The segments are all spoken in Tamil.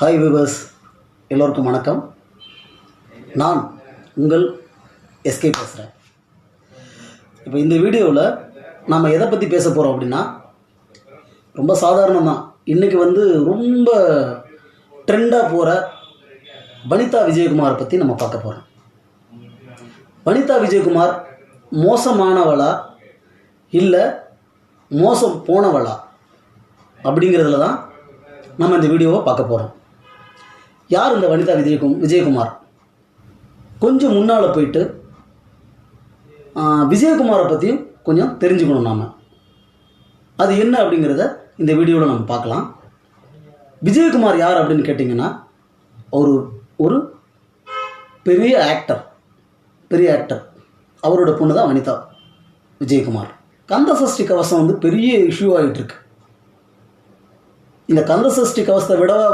ஹாய் வியூவர்ஸ், எல்லோருக்கும் வணக்கம். நான் உங்கள் எஸ்கே பேசுகிறேன். இப்போ இந்த வீடியோவில் நாம் எதை பற்றி பேச போகிறோம் அப்படின்னா, ரொம்ப சாதாரணம் தான். இன்றைக்கி ரொம்ப ட்ரெண்டாக போகிற வனிதா விஜயகுமாரை பற்றி நம்ம பார்க்க போகிறோம். வனிதா விஜயகுமார் மோசமானவளா இல்லை மோசம் போனவளா அப்படிங்கிறதுல தான் நம்ம இந்த வீடியோவை பார்க்க போகிறோம். யார் இந்த வனிதா விஜயகுமார்? கொஞ்சம் முன்னால் போயிட்டு விஜயகுமாரை பற்றியும் கொஞ்சம் தெரிஞ்சுக்கணும். நாம் அது என்ன அப்படிங்கிறத இந்த வீடியோவில் நம்ம பார்க்கலாம். விஜயகுமார் யார் அப்படின்னு கேட்டிங்கன்னா, ஒரு பெரிய ஆக்டர். அவரோட பொண்ணு தான் வனிதா விஜயகுமார். கந்தசஷ்டி கவசம் பெரிய இஷ்யூ ஆகிட்டுருக்கு. இந்த கந்தசஷ்டி கவசத்தை விடவா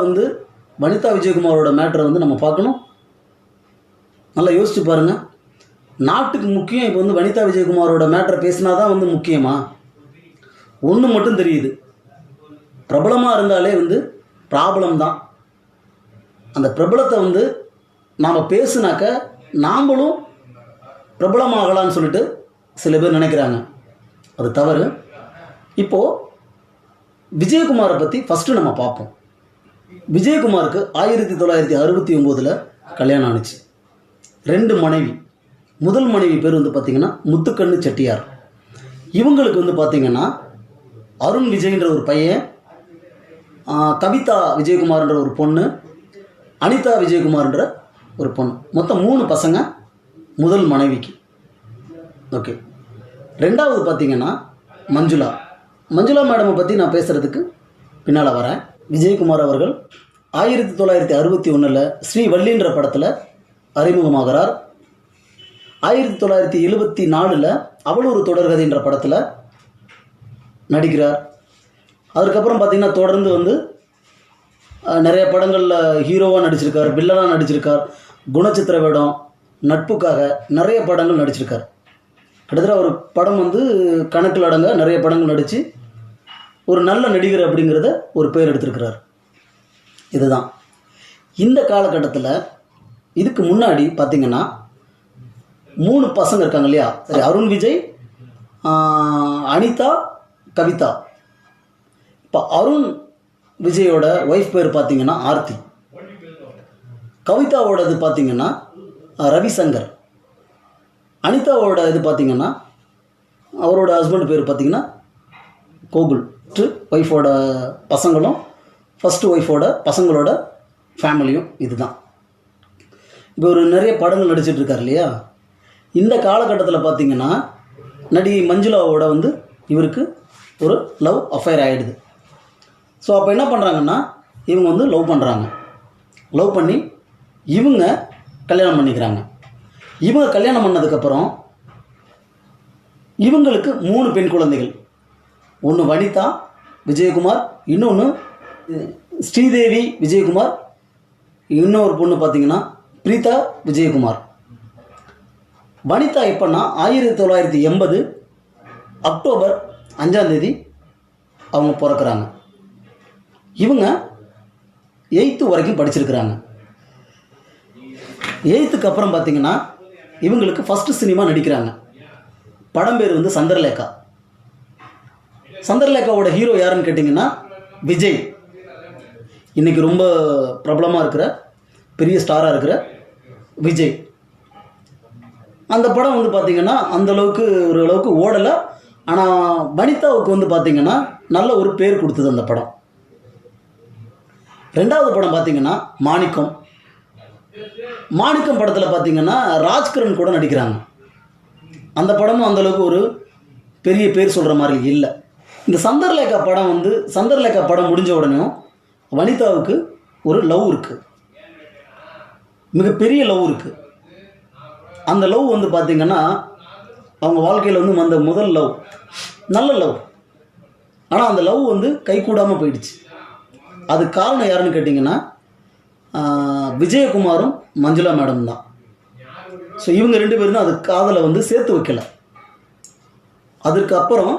வனிதா விஜயகுமாரோட மேட்டரை நம்ம பார்க்கணும். நல்லா யோசிச்சு பாருங்கள். நாட்டுக்கு முக்கியம் இப்போ வனிதா விஜயகுமாரோட மேட்டரை பேசினா தான் முக்கியமா? ஒன்று மட்டும் தெரியுது, பிரபலமாக இருந்தாலே ப்ராப்ளம் தான். அந்த பிரபலத்தை நாம் பேசுனாக்க நாம்ளும் பிரபலமாகலான்னு சொல்லிட்டு சில பேர் நினைக்கிறாங்க. அது தவறு. இப்போது விஜயகுமாரை பற்றி ஃபஸ்ட்டு நம்ம பார்ப்போம். விஜயகுமாருக்கு 1969 கல்யாணம் ஆணுச்சு. 2 மனைவி. முதல் மனைவி பேர் பார்த்திங்கன்னா முத்துக்கண்ணு செட்டியார். இவங்களுக்கு பார்த்திங்கன்னா அருண் விஜய்ன்ற ஒரு பையன், கவிதா விஜயகுமார்ன்ற ஒரு பொண்ணு, அனிதா விஜயகுமார்ன்ற ஒரு பொண்ணு. மொத்தம் 3 பசங்க முதல் மனைவிக்கு. ஓகே. ரெண்டாவது பார்த்திங்கன்னா மஞ்சுளா மேடமை பற்றி நான் பேசுகிறதுக்கு பின்னால் வரேன். விஜயகுமார் அவர்கள் 1961 ஸ்ரீவல்லின்ற படத்தில் அறிமுகமாகிறார். 1974 அவள் ஒரு தொடர்கதைன்ற படத்தில் நடிக்கிறார். அதுக்கப்புறம் பார்த்திங்கன்னா தொடர்ந்து நிறைய படங்களில் ஹீரோவாக நடிச்சிருக்கார், வில்லனாக நடிச்சிருக்கார், குணச்சித்திர வேடம், நட்புக்காக நிறைய படங்கள் நடிச்சிருக்கார். கிட்டத்தட்ட ஒரு படம் கணக்கில் அடங்க நிறைய படங்கள் நடித்து ஒரு நல்ல நடிகர் அப்படிங்கிறத ஒரு பேர் எடுத்திருக்கிறார். இதுதான் இந்த காலகட்டத்தில். இதுக்கு முன்னாடி பார்த்திங்கன்னா 3 பசங்க இருக்காங்க இல்லையா? சரி, அருண் விஜய், அனிதா, கவிதா. இப்போ அருண் விஜயோட ஒய்ஃப் பேர் பார்த்திங்கன்னா ஆர்த்தி. கவிதாவோடது பார்த்திங்கன்னா ரவிசங்கர். அனிதாவோட இது பார்த்திங்கன்னா அவரோட ஹஸ்பண்ட் பேர் பார்த்திங்கன்னா கோகுல். ஒய்ஃபோட பசங்களும் ஃபஸ்ட்டு ஒய்ஃபோட பசங்களோட ஃபேமிலியும் இதுதான். இப்போ ஒரு நிறைய படங்கள் நடிச்சிட்ருக்கார் இல்லையா? இந்த காலகட்டத்தில் பார்த்திங்கன்னா நடிகை மஞ்சுளாவோட இவருக்கு ஒரு லவ் அஃபேர் ஆகிடுது. ஸோ அப்போ என்ன பண்ணுறாங்கன்னா, இவங்க லவ் பண்ணி இவங்க கல்யாணம் பண்ணிக்கிறாங்க. இவங்க கல்யாணம் பண்ணதுக்கப்புறம் இவங்களுக்கு 3 பெண் குழந்தைகள். ஒன்று வனிதா விஜயகுமார், இன்னொன்று ஸ்ரீதேவி விஜயகுமார், இன்னொரு பொண்ணு பார்த்திங்கன்னா பிரீதா விஜயகுமார். வனிதா எப்போன்னா 1980 அக்டோபர் 5 அவங்க பிறக்கிறாங்க. இவங்க 8th வரைக்கும் படிச்சிருக்கிறாங்க. 8th அப்புறம் பார்த்திங்கன்னா இவங்களுக்கு ஃபஸ்ட்டு சினிமா நடிக்கிறாங்க. படம் பேர் சந்திரலேகா. சந்திரலேகாவோட ஹீரோ யாருன்னு கேட்டிங்கன்னா விஜய். இன்றைக்கி ரொம்ப பிரபலமாக இருக்கிற பெரிய ஸ்டாராக இருக்கிற விஜய். அந்த படம் பார்த்திங்கன்னா அந்தளவுக்கு ஓரளவுக்கு ஓடலை. ஆனால் வனிதாவுக்கு பார்த்திங்கன்னா நல்ல ஒரு பேர் கொடுத்தது அந்த படம். 2வது படம் பார்த்திங்கன்னா மாணிக்கம் படத்தில் பார்த்திங்கன்னா ராஜ்கிரண் கூட நடிக்கிறாங்க. அந்த படமும் அந்தளவுக்கு ஒரு பெரிய பேர் சொல்கிற மாதிரி இல்லை. இந்த சந்திரலேகா படம் முடிஞ்ச உடனே வனிதாவுக்கு ஒரு லவ் இருக்குது, மிகப்பெரிய லவ் இருக்குது. அந்த லவ் பார்த்திங்கன்னா அவங்க வாழ்க்கையில் வந்த முதல் லவ், நல்ல லவ். ஆனால் அந்த லவ் கைகூடாமல் போயிடுச்சு. அது காரணம் யாருன்னு கேட்டிங்கன்னா விஜயகுமாரும் மஞ்சுளா மேடம் தான். ஸோ இவங்க 2 பேரும் தான் அது காதலை சேர்த்து வைக்கலை. அதுக்கப்புறம்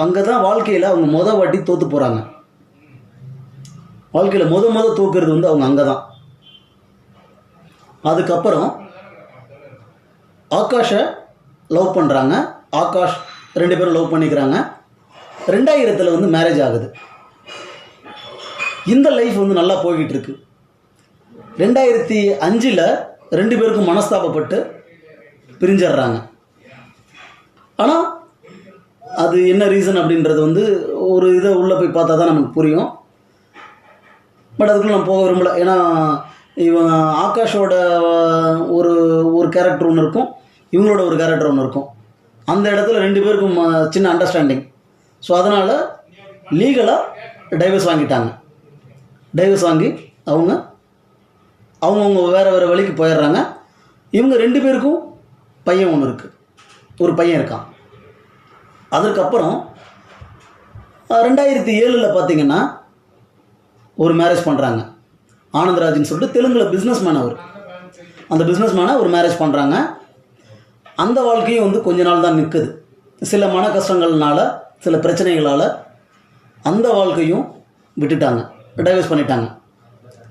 அங்கே தான் வாழ்க்கையில் அவங்க வாட்டி தோற்று போகிறாங்க. வாழ்க்கையில் முத தோக்குறது வந்து அவங்க அங்கே தான். அதுக்கப்புறம் ஆகாஷை லவ் பண்ணுறாங்க. ஆகாஷ் 2 பேரும் லவ் பண்ணிக்கிறாங்க. 2000 வந்து மேரேஜ் ஆகுது. இந்த லைஃப் வந்து நல்லா போய்கிட்டு இருக்கு. 2005 2 பேருக்கும் மனஸ்தாபப்பட்டு பிரிஞ்சிடுறாங்க. ஆனால் அது என்ன ரீசன் அப்படின்றது வந்து ஒரு இதை உள்ளே போய் பார்த்தா தான் நமக்கு புரியும். பட் அதுக்குள்ளே நான் போக விரும்பலை. ஏன்னா இவன் ஆகாஷோட ஒரு ஒரு கேரக்டர் ஒன்று இருக்கும், இவங்களோட ஒரு கேரக்டர் ஒன்று இருக்கும். அந்த இடத்துல 2 பேருக்கும் சின்ன அண்டர்ஸ்டாண்டிங். ஸோ அதனால் லீகலாக டைவர்ஸ் வாங்கிட்டாங்க. டைவர்ஸ் வாங்கி அவங்கவுங்க வேறு வழிக்கு போயிடுறாங்க. இவங்க 2 பேருக்கும் பையன் ஒன்று இருக்குது, ஒரு பையன் இருக்கான். அதுக்கப்புறம் 2007 பார்த்தீங்கன்னா ஒரு மேரேஜ் பண்ணுறாங்க. ஆனந்தராஜ்னு சொல்லிட்டு தெலுங்கில் பிஸ்னஸ் மேன். அந்த பிஸ்னஸ் மேனை ஒரு மேரேஜ் பண்ணுறாங்க. அந்த வாழ்க்கையும் வந்து கொஞ்ச நாள் தான் நிற்குது. சில மன கஷ்டங்கள்னால, சில பிரச்சனைகளால் அந்த வாழ்க்கையும் விட்டுட்டாங்க, டைவர்ஸ் பண்ணிட்டாங்க.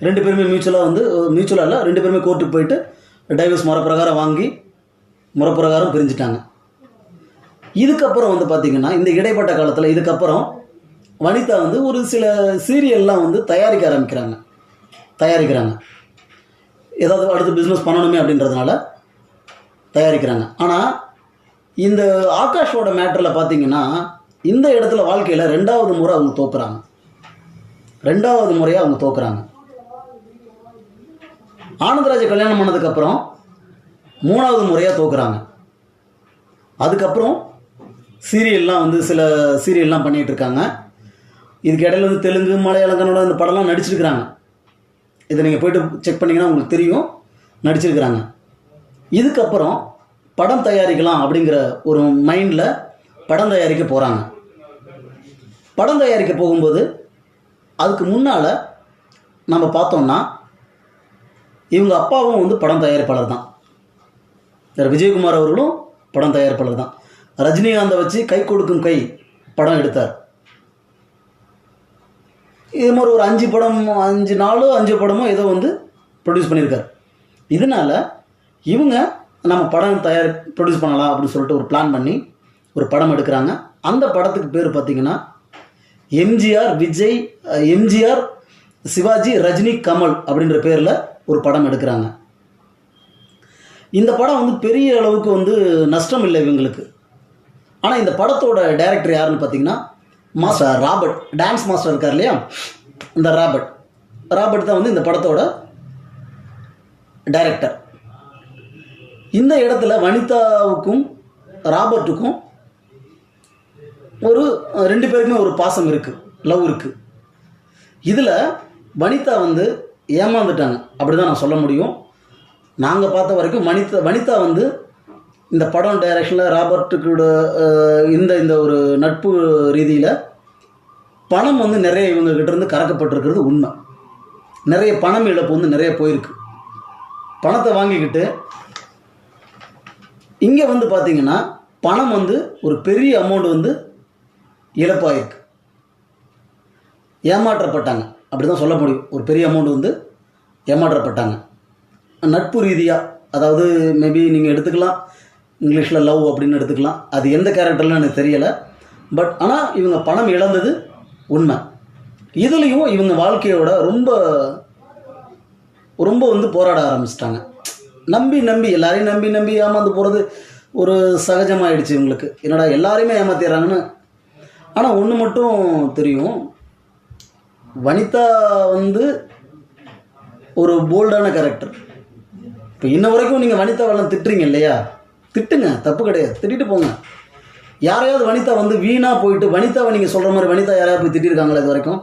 2 பேருமே மியூச்சுவலாக இல்லை, 2 பேருமே கோர்ட்டுக்கு போயிட்டு டைவர்ஸ் முறைப்பிரகாரம் வாங்கி முறைப்பிரகாரம் பிரிஞ்சுட்டாங்க. இதுக்கப்புறம் வந்து பார்த்திங்கன்னா இந்த இடைப்பட்ட காலத்தில் இதுக்கப்புறம் வனிதா வந்து ஒரு சில சீரியல்லாம் வந்து தயாரிக்கிறாங்க. ஏதாவது அடுத்து பிஸ்னஸ் பண்ணணுமே அப்படின்றதுனால தயாரிக்கிறாங்க. ஆனால் இந்த ஆகாஷோட மேட்டரில் பார்த்திங்கன்னா இந்த இடத்துல வாழ்க்கையில் 2வது முறை அவங்க தோக்குறாங்க. 2வது முறையாக அவங்க தோக்குறாங்க. ஆனந்தராஜை கல்யாணம் பண்ணதுக்கப்புறம் 3வது முறையாக தோக்குறாங்க. அதுக்கப்புறம் சீரியல்லாம் வந்து சில சீரியல்லாம் பண்ணிகிட்டு இருக்காங்க. இதுக்கு இடையில வந்து தெலுங்கு, மலையாளம், கன்னடம் இந்த படம்லாம் நடிச்சிருக்கிறாங்க. இதை நீங்கள் போய்ட்டு செக் பண்ணிங்கன்னா உங்களுக்கு தெரியும், நடிச்சிருக்கிறாங்க. இதுக்கப்புறம் படம் தயாரிக்கலாம் அப்படிங்கிற ஒரு மைண்டில் படம் தயாரிக்க போகிறாங்க. படம் தயாரிக்க போகும்போது அதுக்கு முன்னால் நம்ம பார்த்தோம்னா இவங்க அப்பாவும் வந்து படம் தயாரிப்பாளர் தான். விஜயகுமார் அவர்களும் படம் தயாரிப்பாளர் தான். ரஜினிகாந்தை வச்சு கை கொடுக்கும் கை படம் எடுத்தார். இது மாதிரி ஒரு 5 படமோ ஏதோ வந்து ப்ரொடியூஸ் பண்ணியிருக்கார். இதனால் இவங்க நம்ம படம் ப்ரொடியூஸ் பண்ணலாம் அப்படின்னு சொல்லிட்டு ஒரு பிளான் பண்ணி ஒரு படம் எடுக்கிறாங்க. அந்த படத்துக்கு பேர் பார்த்திங்கன்னா எம்ஜிஆர், விஜய், எம்ஜிஆர், சிவாஜி, ரஜினி, கமல் அப்படின்ற பேரில் ஒரு படம் எடுக்கிறாங்க. இந்த படம் வந்து பெரிய அளவுக்கு வந்து நஷ்டம் இல்லை இவங்களுக்கு. ஆனால் இந்த படத்தோட டைரக்டர் யாருன்னு பார்த்தீங்கன்னா மாஸ்டர் ராபர்ட், டான்ஸ் மாஸ்டர் இருக்கார் இல்லையா, இந்த ராபர்ட் தான் வந்து இந்த படத்தோட டைரக்டர். இந்த இடத்துல வனிதாவுக்கும் ராபர்ட்டுக்கும் ஒரு 2 பேருக்குமே ஒரு பாசம் இருக்குது, லவ் இருக்குது. இதில் வனிதா வந்து ஏமாந்துட்டாங்க அப்படி தான் நான் சொல்ல முடியும். நாங்கள் பார்த்த வரைக்கும் வனிதா வந்து இந்த படம் டைரக்ஷனில் ராபர்ட்டுக்கூட இந்த ஒரு நட்பு ரீதியில் பணம் வந்து நிறைய இவங்ககிட்டேருந்து கறக்கப்பட்டிருக்கிறது உண்மை. நிறைய பணம் இழப்பு வந்து நிறைய போயிருக்கு. பணத்தை வாங்கிக்கிட்டு இங்கே வந்து பார்த்திங்கன்னா பணம் வந்து ஒரு பெரிய அமௌண்ட் வந்து இழப்பாயிருக்கு. ஏமாற்றப்பட்டாங்க அப்படி தான் சொல்ல முடியும். ஒரு பெரிய அமௌண்ட் வந்து ஏமாற்றப்பட்டாங்க நட்பு ரீதியாக. அதாவது மேபி நீங்கள் எடுத்துக்கலாம், இங்கிலீஷில் லவ் அப்படின்னு எடுத்துக்கலாம். அது எந்த கேரக்டர்லாம் எனக்கு தெரியலை. பட் ஆனால் இவங்க பணம் இழந்தது உண்மை. இதுலேயும் இவங்க வாழ்க்கையோட ரொம்ப ரொம்ப வந்து போராட ஆரம்பிச்சிட்டாங்க. நம்பி எல்லாரையும் நம்பி ஏமாந்து போகிறது ஒரு சகஜமாகிடுச்சு இவங்களுக்கு. என்னடா எல்லாரையுமே ஏமாத்திடுறாங்கன்னு. ஆனால் ஒன்று மட்டும் தெரியும், வனிதா வந்து ஒரு போல்டான கேரக்டர். இப்போ இன்ன வரைக்கும் நீங்கள் வனிதாவெல்லாம் திட்டுறீங்க இல்லையா, திட்டுங்க, தப்பு கிடையாது, திட்டிட்டு போங்க. யாரையாவது வனிதா வந்து வீணாக போயிட்டு வனிதாவை நீங்கள் சொல்கிற மாதிரி வனிதா யாரையாவது போய் திட்டிருக்காங்களா இது வரைக்கும்?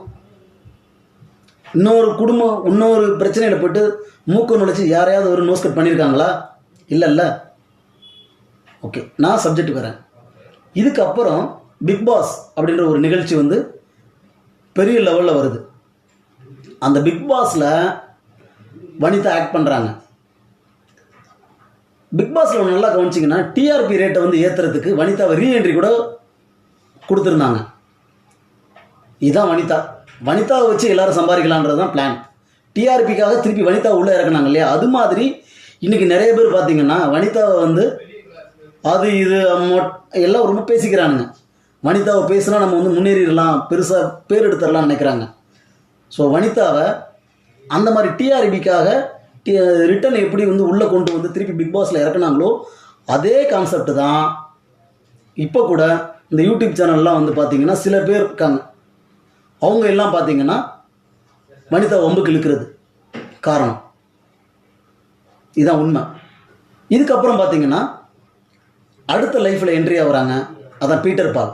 இன்னொரு பிரச்சனையில் போய்ட்டு மூக்க நுழைச்சி யாரையாவது ஒரு நோஸ்கட் பண்ணியிருக்காங்களா? இல்லைல்ல. ஓகே, நான் சப்ஜெக்ட் வரேன். இதுக்கப்புறம் பிக் பாஸ் அப்படின்ற ஒரு நிகழ்ச்சி வந்து பெரிய லெவலில் வருது. அந்த பிக் பாஸில் வனிதா ஆக்ட் பண்ணுறாங்க. பிக் பாஸில் நல்லா கவனிச்சிங்கன்னா டிஆர்பி ரேட்டை வந்து ஏற்றுறதுக்கு வனிதாவை ரீஎன்ட்ரி கூட கொடுத்துருந்தாங்க. இதுதான் வனிதா. வனிதாவை வச்சு எல்லாரும் சம்பாதிக்கலான்றது தான் பிளான். டிஆர்பிக்காக திருப்பி வனிதாவை உள்ளே இறக்குனாங்க இல்லையா, அது மாதிரி இன்றைக்கி நிறைய பேர் பார்த்தீங்கன்னா வனிதாவை வந்து அது இது எல்லாம் ரொம்ப பேசிக்கிறானுங்க. வனிதாவை பேசுனா நம்ம வந்து முன்னேறிடலாம், பெருசாக பேர் எடுத்துடலாம்னு நினைக்கிறாங்க. ஸோ வனிதாவை அந்த மாதிரி டிஆர்பிக்காக ரிட்டன் எப்படி வந்து உள்ளே கொண்டு வந்து திருப்பி பிக் பாஸில் இறக்குனாங்களோ அதே கான்செப்ட் தான் இப்போ கூட இந்த யூடியூப் சேனல்லாம் வந்து பார்த்திங்கன்னா சில பேர் இருக்காங்க, அவங்க எல்லாம் பார்த்திங்கன்னா வனிதா வம்புக்கு இழுக்கிறது காரணம். இதுதான் உண்மை. இதுக்கப்புறம் பார்த்திங்கன்னா அடுத்த லைஃப்பில் என்ட்ரி ஆகுறாங்க, அதான் பீட்டர் பால்.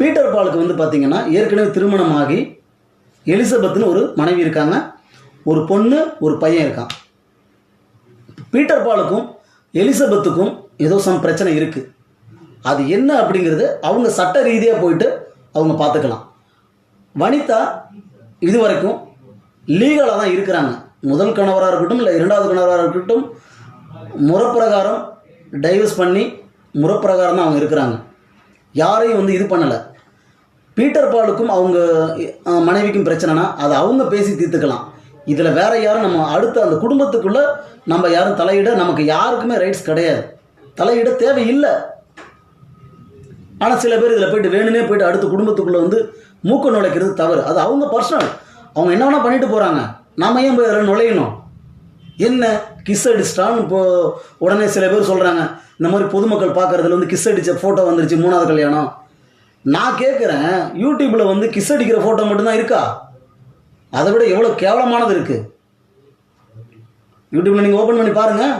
பீட்டர் பாலுக்கு வந்து பார்த்திங்கன்னா ஏற்கனவே திருமணமாகி எலிசபெத்னு ஒரு மனைவி இருக்காங்க, ஒரு பொண்ணு ஒரு பையன் இருக்கான். பீட்டர் பாலுக்கும் எலிசபெத்துக்கும் ஏதோ சம் பிரச்சனை இருக்குது. அது என்ன அப்படிங்கிறது அவங்க சட்ட ரீதியாக போயிட்டு அவங்க பார்த்துக்கலாம். வனிதா இது வரைக்கும் லீகலாக தான் இருக்கிறாங்க. முதல் கணவராக இருக்கட்டும் இல்லை இரண்டாவது கணவராக இருக்கட்டும் முறைப்பிரகாரம் டைவர்ஸ் பண்ணி முறைப்பிரகாரம் தான் அவங்க இருக்கிறாங்க. யாரையும் வந்து இது பண்ணலை. பீட்டர் பாலுக்கும் அவங்க மனைவிக்கும் பிரச்சனைனா அதை அவங்க பேசி தீர்த்துக்கலாம். இதில் வேற யாரும் நம்ம அடுத்த அந்த குடும்பத்துக்குள்ளே நம்ம யாரும் தலையிட நமக்கு யாருக்குமே ரைட்ஸ் கிடையாது, தலையிட தேவையில்லை. ஆனால் சில பேர் இதில் போய்ட்டு வேணுனே போய்ட்டு அடுத்த குடும்பத்துக்குள்ளே வந்து மூக்க நுழைக்கிறது தவறு. அது அவங்க பர்சனல், அவங்க என்ன வேணால் பண்ணிட்டு போகிறாங்க. நாம் ஏன் போய் அதில் நுழையணும்? என்ன கிஸ் அடிச்சிட்டான்னு உடனே சில பேர் சொல்கிறாங்க, இந்த மாதிரி பொதுமக்கள் பார்க்குறதுல வந்து கிஸ் அடித்த ஃபோட்டோ வந்துருச்சு 3வது கல்யாணம். நான் கேட்குறேன், யூடியூப்பில் வந்து கிஸ் அடிக்கிற ஃபோட்டோ மட்டும்தான் இருக்கா? அதை விட எவ்வளோ கேவலமானது இருக்குது. யூடியூப்பில் நீங்கள் ஓப்பன் பண்ணி பாருங்கள்,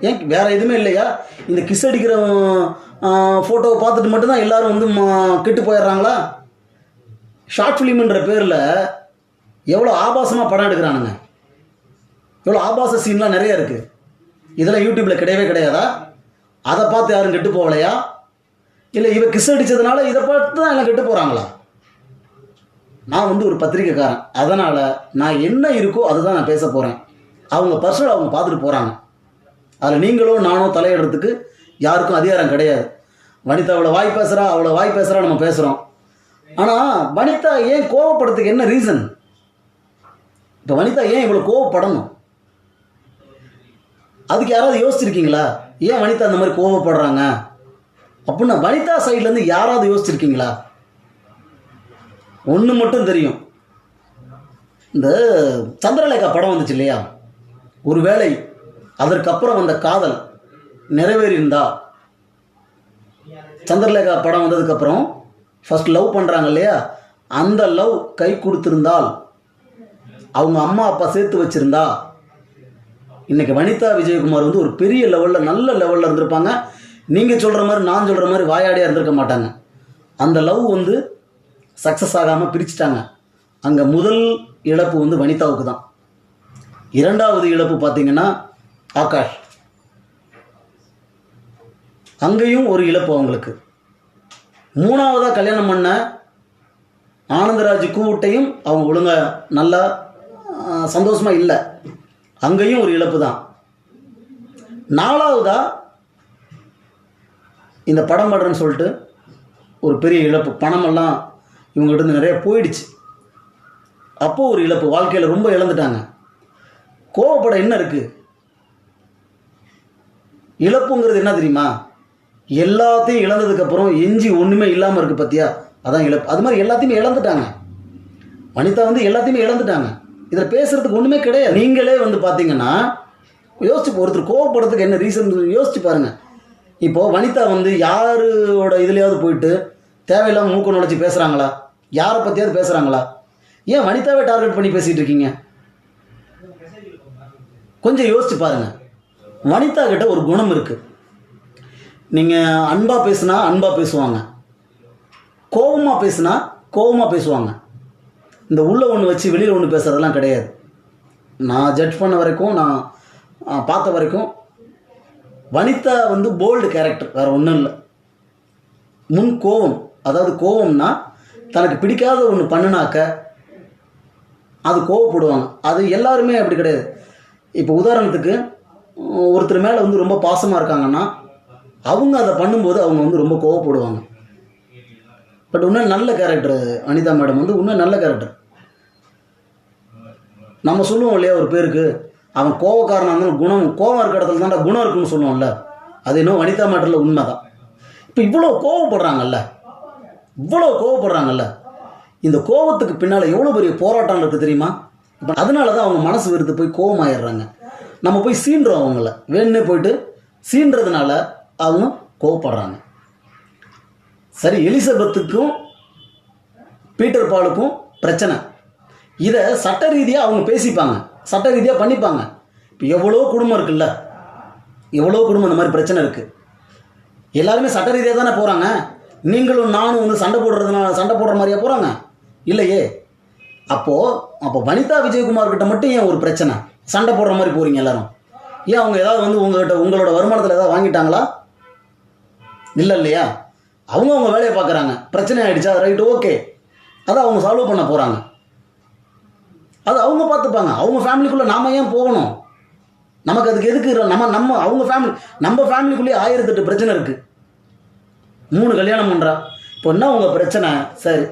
ஏன் வேறு எதுவுமே இல்லையா? இந்த கிஸ் அடிக்கிற ஃபோட்டோவை பார்த்துட்டு மட்டும்தான் எல்லோரும் வந்து கெட்டு போயிடுறாங்களா? ஷார்ட் ஃபிலிம்ன்ற பேரில் எவ்வளோ ஆபாசமாக படம் எடுக்கிறானுங்க, எவ்வளோ ஆபாச சீன்லாம் நிறைய இருக்குது. இதெல்லாம் யூடியூப்பில் கிடையவே கிடையாதா? அதை பார்த்து யாரும் கெட்டு போகலையா? இல்லை இவ கிஸ் அடித்ததுனால இதை பார்த்து தான் எல்லாம் கெட்டு போகிறாங்களா? நான் வந்து ஒரு பத்திரிக்கைக்காரன், அதனால் நான் என்ன இருக்கோ அதுதான் நான் பேச போகிறேன். அவங்க பர்சனல் அவங்க பார்த்துட்டு போகிறாங்க. அதில் நீங்களோ நானோ தலையிடுறதுக்கு யாருக்கும் அதிகாரம் கிடையாது. வனிதா அவ்வளோ வாய் பேசுகிறா, அவ்வளோ வாய் பேசுகிறா, நம்ம பேசுகிறோம். ஆனால் வனிதா ஏன் கோவப்படுறதுக்கு என்ன ரீசன்? இப்போ வனிதா ஏன் இவ்வளோ கோவப்படணும்? அதுக்கு யாராவது யோசிச்சிருக்கீங்களா? ஏன் வனிதா அந்த மாதிரி கோவப்படுறாங்க அப்படின்னா வனிதா சைட்லேருந்து யாராவது யோசிச்சிருக்கீங்களா? ஒன்று மட்டும் தெரியும், இந்த சந்திரலேகா படம் வந்துச்சு இல்லையா, ஒருவேளை அதற்கப்புறம் வந்த காதல் நிறைவேறியிருந்தா, சந்திரலேகா படம் வந்ததுக்கப்புறம் ஃபர்ஸ்ட் லவ் பண்ணுறாங்க இல்லையா, அந்த லவ் கை கொடுத்துருந்தால், அவங்க அம்மா அப்பா சேர்த்து வச்சுருந்தா, இன்றைக்கி வனிதா விஜயகுமார் வந்து ஒரு பெரிய லெவலில் நல்ல லெவலில் இருந்திருப்பாங்க. நீங்கள் சொல்கிற மாதிரி நான் சொல்கிற மாதிரி வாயாடியாக இருந்திருக்க மாட்டாங்க. அந்த லவ் வந்து சக்ஸஸ் ஆகாமல் பிரிச்சுட்டாங்க. அங்கே முதல் இழப்பு வந்து வனிதாவுக்கு தான். இரண்டாவது இழப்பு பார்த்திங்கன்னா ஆகாஷ், அங்கேயும் ஒரு இழப்பு அவங்களுக்கு. மூணாவதாக கல்யாணம் பண்ண ஆனந்தராஜ் கூட்டையும் அவங்க ஒழுங்காக நல்லா சந்தோஷமாக இல்லை, அங்கேயும் ஒரு இழப்பு தான். நாலாவதாக இந்த படம் பண்ணுறேன்னு சொல்லிட்டு ஒரு பெரிய இழப்பு, பணமெல்லாம் இவங்ககிட்ட நிறைய போயிடுச்சு. அப்போது ஒரு இழப்பு, வாழ்க்கையில் ரொம்ப இழந்துட்டாங்க. கோவப்பட என்ன இருக்குது? இழப்புங்கிறது என்ன தெரியுமா? எல்லாத்தையும் இழந்ததுக்கப்புறம் எஞ்சி ஒன்றுமே இல்லாமல் இருக்குது பார்த்தியா, அதான் இழப்பு. அது மாதிரி எல்லாத்தையுமே இழந்துட்டாங்க. வனிதா வந்து எல்லாத்தையுமே இழந்துட்டாங்க. இதில் பேசுகிறதுக்கு ஒன்றுமே கிடையாது. நீங்களே வந்து பார்த்தீங்கன்னா யோசிச்சு, ஒருத்தர் கோவப்படுறதுக்கு என்ன ரீசன் யோசிச்சு பாருங்கள். இப்போது வனிதா வந்து யாரோட இதுலையாவது போயிட்டு தேவையில்லாமல் மூக்க நுழைச்சி பேசுகிறாங்களா? யாரை பற்றியாவது பேசுகிறாங்களா? ஏன் வனிதாவே டார்கெட் பண்ணி பேசிகிட்டு இருக்கீங்க? கொஞ்சம் யோசிச்சு பாருங்கள். வனிதா கிட்ட ஒரு குணம் இருக்குது. நீங்கள் அன்பாக பேசுனா அன்பாக பேசுவாங்க, கோபமாக பேசுனா கோபமாக பேசுவாங்க. இந்த உள்ள ஒன்று வச்சு வெளியில் ஒன்று பேசுகிறதெல்லாம் கிடையாது. நான் ஜட்ஜ் பண்ண வரைக்கும், நான் பார்த்த வரைக்கும் வனிதா வந்து போல்டு கேரக்டர், வேறு ஒன்றும் இல்லை. முன் கோபம், அதாவது கோபம்னா தனக்கு பிடிக்காத ஒன்று பண்ணினாக்க அது கோவப்படுவாங்க. அது எல்லாருமே அப்படி கிடையாது. இப்போ உதாரணத்துக்கு ஒருத்தர் மேலே வந்து ரொம்ப பாசமாக இருக்காங்கன்னா அவங்க அதை பண்ணும்போது அவங்க வந்து ரொம்ப கோவப்படுவாங்க. பட் இன்னும் நல்ல கேரக்டர் அனிதா மேடம் வந்து இன்னும் நல்ல கேரக்டர். நம்ம சொல்லுவோம் இல்லையா ஒரு பேருக்கு, அவன் கோவக்காரனாக இருந்தாலும் குணம், கோவம் இருக்கிற இடத்துல தான்டா குணம் இருக்குன்னு சொல்லுவோம்ல, அது இன்னும் வனிதா மேட்டரில் உண்மை தான். இப்போ இவ்வளோ கோவப்படுறாங்கல்ல, இந்த கோவத்துக்கு பின்னால் எவ்வளோ பெரிய போராட்டம் இருக்குது தெரியுமா? இப்போ அதனால தான் அவங்க மனசு வெறுத்து போய் கோவமாயிடுறாங்க. நம்ம போய் சீன்றோம், அவங்கள வேணுன்னே போயிட்டு சீன்றதுனால அவங்க கோவப்படுறாங்க. சரி, எலிசபெத்துக்கும் பீட்டர் பாலுக்கும் பிரச்சனை, இதை சட்ட ரீதியாக அவங்க பேசிப்பாங்க, சட்ட ரீதியாக பண்ணிப்பாங்க. இப்போ எவ்வளோ குடும்பம் இருக்குல்ல, எவ்வளோ குடும்பம் இந்த மாதிரி பிரச்சனை இருக்குது. எல்லாருமே சட்ட ரீதியாக தானே போகிறாங்க. நீங்களும் நானும் வந்து சண்டை போடுற மாதிரியா போகிறாங்க? இல்லையே. அப்போ வனிதா விஜயகுமார் கிட்ட மட்டும் ஏன் ஒரு பிரச்சனை, சண்டை போடுற மாதிரி போகிறீங்க எல்லாரும்? ஏன் அவங்க ஏதாவது வந்து உங்களோட வருமானத்தில் ஏதாவது வாங்கிட்டாங்களா? இல்லையா? அவங்க வேலையை பார்க்குறாங்க. பிரச்சனை ஆகிடுச்சா, ரைட்டு, ஓகே, அதை அவங்க சால்வ் பண்ண போகிறாங்க. அது அவங்க பார்த்துப்பாங்க. அவங்க ஃபேமிலிக்குள்ளே நாம் ஏன் போகணும்? நமக்கு அதுக்கு எதுக்கு? நம்ம ஃபேமிலிக்குள்ளேயே 1008 பிரச்சனை இருக்குது. 3 கல்யாணம் பண்ணுறா. இப்போ என்ன உங்கள் பிரச்சனை? சரி,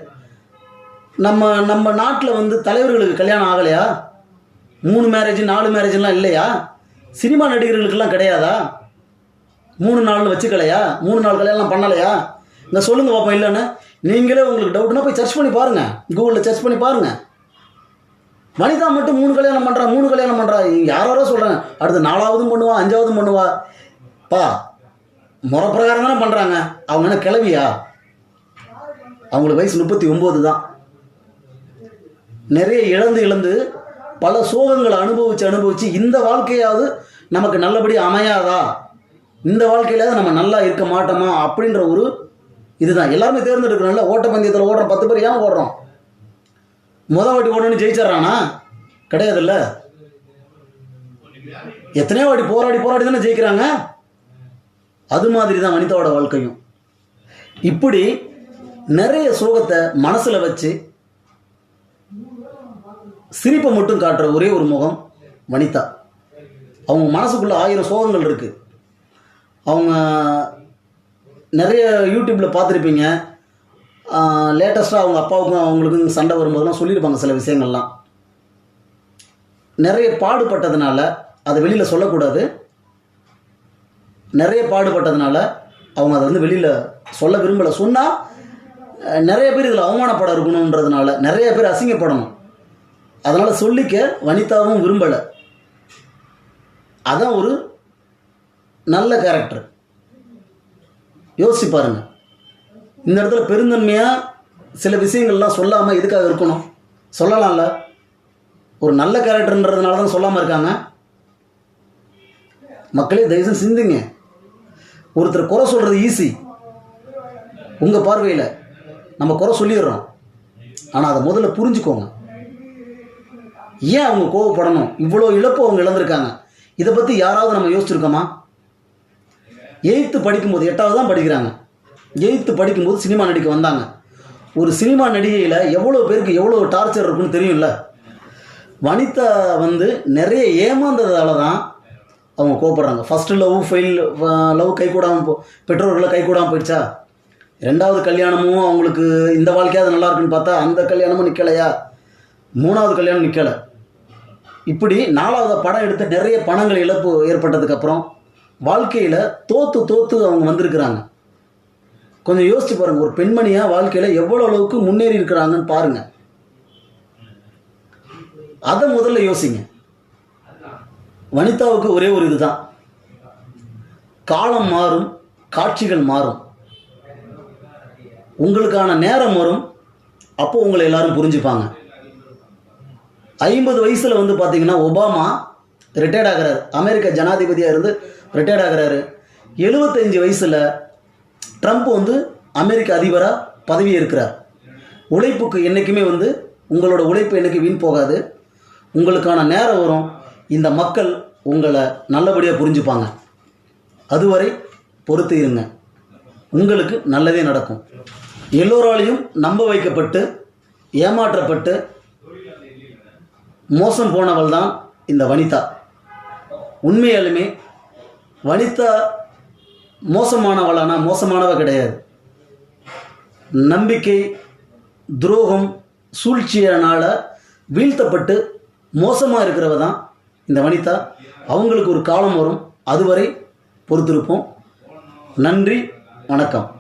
நம்ம நாட்டில் வந்து தலைவர்களுக்கு கல்யாணம் ஆகலையா? 3 மேரேஜ் 4 மேரேஜ்லாம் இல்லையா? சினிமா நடிகர்களுக்கெல்லாம் கிடையாதா? 3 நாள் வச்சுக்கலையா? 3 நாள் கல்யாணம் பண்ணலையா? இங்கே சொல்லுங்கள் பாப்பா. இல்லைன்னு நீங்களே உங்களுக்கு டவுட்னா போய் சர்ச் பண்ணி பாருங்கள், கூகுளில் சர்ச் பண்ணி பாருங்கள். வனிதா மட்டும் 3 கல்யாணம் பண்ணுறா. யாரோ சொல்கிறாங்க அடுத்து 4ஆவதும் பண்ணுவா, 5ஆவதும் பண்ணுவா. பா, முறை பிரகாரம் தானே பண்ணுறாங்க. அவங்க என்ன கிளவியா? அவங்களுக்கு வயசு 39 தான். நிறைய இழந்து பல சோகங்களை அனுபவித்து இந்த வாழ்க்கையாவது நமக்கு நல்லபடி அமையாதா, இந்த வாழ்க்கையிலாவது நம்ம நல்லா இருக்க மாட்டோமா அப்படின்ற ஒரு இதுதான் எல்லாருமே தேர்ந்தெடுக்கிறோம்ல. ஓட்டப்பந்தயத்தில் ஓடுறோம், 10 பேர் ஏன் ஓடுறோம்? வாட்டி ஓடணும்னு ஜெயிச்சிட்றானா? கிடையாதுல்ல. எத்தனையோ வாட்டி போராடி தானே ஜெயிக்கிறாங்க. அது மாதிரி தான் வனிதாவோட வாழ்க்கையும். இப்படி நிறைய சோகத்தை மனசில் வச்சு சிரிப்பை மட்டும் காட்டுற ஒரே ஒரு முகம் வனிதா. அவங்க மனசுக்குள்ளே 1000 சோகங்கள் இருக்குது. அவங்க நிறைய யூடியூப்பில் பார்த்துருப்பீங்க. லேட்டஸ்ட்டாக அவங்க அப்பாவுக்கும் அவங்களுக்கும் சண்டை வரும்போதெல்லாம் சொல்லியிருப்பாங்க சில விஷயங்கள்லாம். நிறைய பாடுபட்டதுனால அதை வெளியில் சொல்லக்கூடாது. நிறைய பாடுபட்டதுனால அவங்க அதை வந்து வெளியில் சொல்ல விரும்பலை. சொன்னால் நிறைய பேர் இதில் அவமானப்பட இருக்கணுன்றதுனால, நிறைய பேர் அசிங்கப்படணும், அதனால் சொல்லிக்க வனிதாவும் விரும்பலை. அதான் ஒரு நல்ல கேரக்டர். யோசிச்சு பாருங்கள். இந்த இடத்துல பெருந்தன்மையாக சில விஷயங்கள்லாம் சொல்லாமல் எதுக்காக இருக்கணும்? சொல்லலாம்ல. ஒரு நல்ல கேரக்டர்ன்றதுனால தான் சொல்லாமல் இருக்காங்க. மக்களே தயவுசெய்து சிந்திங்க. ஒருத்தர் குறை சொல்கிறது ஈஸி உங்கள் பார்வையில், நம்ம குறை சொல்லிடுறோம். ஆனால் அதை முதல்ல புரிஞ்சுக்கோங்க. ஏன் அவங்க கோவப்படணும்? இவ்வளோ இழப்பு அவங்க இழந்திருக்காங்க. இதை பற்றி யாராவது நம்ம யோசிச்சிருக்கோமா? 8th படிக்கும்போது, 8வது தான் படிக்கிறாங்க, 8th படிக்கும்போது சினிமா நடிக்க வந்தாங்க. ஒரு சினிமா நடிகையில் எவ்வளோ பேருக்கு எவ்வளோ டார்ச்சர் இருக்குன்னு தெரியும்ல. வனிதா வந்து நிறைய ஏமாந்ததால தான் அவங்க கோவப்படுறாங்க. ஃபஸ்ட்டு லவ் கைகூடாமல் பெற்றோர்களை கைகூடாமல் போயிடுச்சா? 2வது கல்யாணமும் அவங்களுக்கு இந்த வாழ்க்கையாவது நல்லா இருக்குன்னு பார்த்தா அந்த கல்யாணமும் நிற்கலையா? 3வது கல்யாணம் நிற்கலை. இப்படி 4வது படம் எடுத்து நிறைய பணங்கள் இழப்பு ஏற்பட்டதுக்கப்புறம் வாழ்க்கையில் தோற்று அவங்க வந்திருக்கிறாங்க. கொஞ்சம் யோசிச்சு பாருங்கள். ஒரு பெண்மணியாக வாழ்க்கையில் எவ்வளோ அளவுக்கு முன்னேறி இருக்கிறாங்கன்னு பாருங்கள். அதை முதல்ல யோசிங்க. வனிதாவுக்கு ஒரே ஒரு இதுதான், காலம் மாறும், காட்சிகள் மாறும், உங்களுக்கான நேரம் வரும், அப்போ உங்களை எல்லாரும் புரிஞ்சுப்பாங்க. 50 வயசில் வந்து பார்த்தீங்கன்னா ஒபாமா ரிட்டையர்ட் ஆகிறாரு, அமெரிக்க ஜனாதிபதியாக இருந்து ரிட்டையர்ட் ஆகிறாரு. 75 வயசில் ட்ரம்ப் வந்து அமெரிக்க அதிபராக பதவி இருக்கிறார். உழைப்புக்கு என்றைக்குமே வந்து உங்களோட உழைப்பு என்றைக்கு வீண் போகாது. உங்களுக்கான நேரம் வரும், இந்த மக்கள் உங்களை நல்லபடியாக புரிஞ்சுப்பாங்க. அதுவரை பொறுத்து இருங்க, உங்களுக்கு நல்லதே நடக்கும். எல்லோராலையும் நம்ப வைக்கப்பட்டு ஏமாற்றப்பட்டு மோசம் போனவள் தான் இந்த வனிதா. உண்மையாலுமே வனிதா மோசமானவளானா மோசமானவ கிடையாது. நம்பிக்கை துரோகம் சூழ்ச்சியனால் வீழ்த்தப்பட்டு மோசமாக இருக்கிறவ தான் இந்த வனிதா. அவங்களுக்கு ஒரு காலம் வரும், அதுவரை பொறுத்திருப்போம். நன்றி, வணக்கம்.